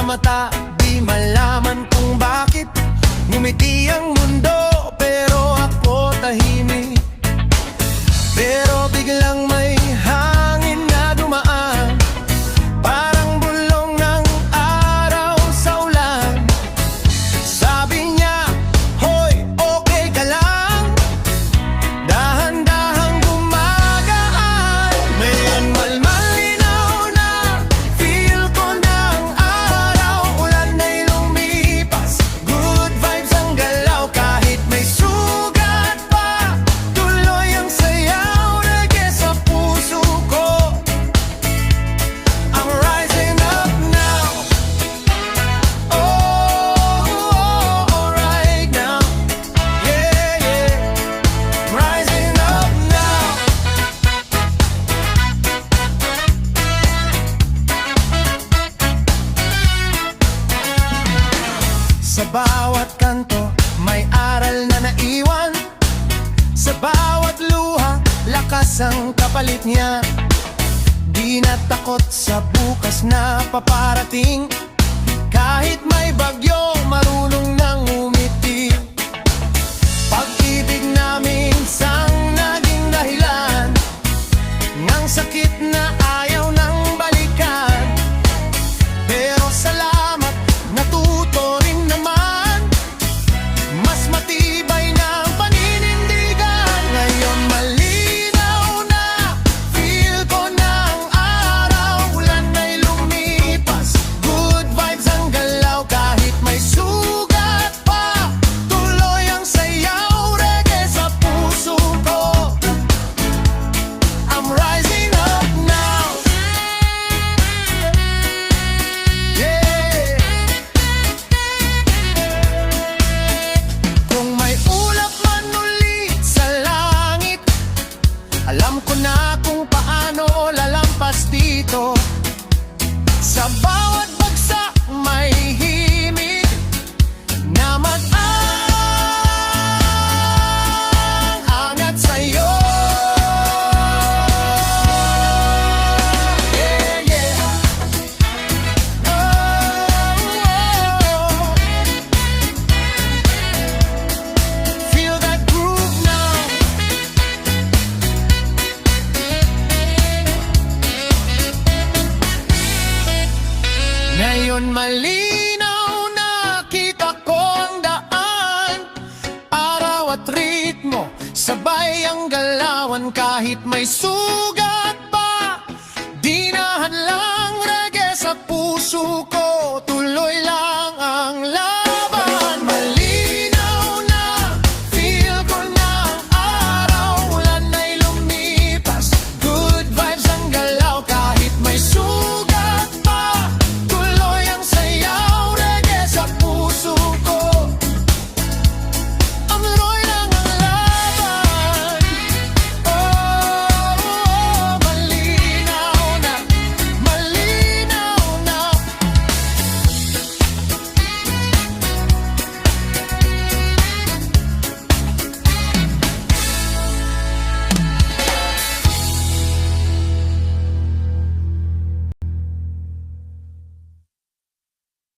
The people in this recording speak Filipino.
mata, di malaman kung bakit ngumiti ang mundo, pero ako tahimik. Pero biglang may hangin na dumaan, parang bulong ng araw sa ulan. Sabi niya, hoy, okay ka lang? Dahan-dahang gumagaan. Ngayon malinaw na, feel ko ng araw. Ulan ay lumipas, good vibes ang galaw. Kahit may sugat pa, tuloy ang sayaw. Reggae sa puso ko, I'm rising up now. Oh, right now. Yeah, yeah, rising up now. Sa bawat kanto, may aral na naiwan. Sa bawat luha, lakas ang kapalit niya. Di na takot sa bukas na paparating. Kahit may bagyo, marunong nang umiti. Pag-ibig na minsang naging dahilan ng sakit na ayaw nang balikan. Pero salamat, natuto rin naman. Mas matibay na ang paninindigan. Ngayon malinaw na, feel ko ng araw. Ulan ay lumipas, good vibes ang galaw. Kahit may sugat pa, tuloy ang sayaw. Reggae sa puso ko, I'm rising up now. Yeah. Kung may ulap man ulit sa langit, alam ko na kung paano lalampas dito. Sa bawat bagsak may himig na mag-angat sa'yo. Yeah, yeah. Oh. Feel that groove now. Ngayon malinaw na, kita ko ang daan. Araw at ritmo, sabay ang galawan. Kahit may sugat pa, di na hadlang. Reggae sa puso ko,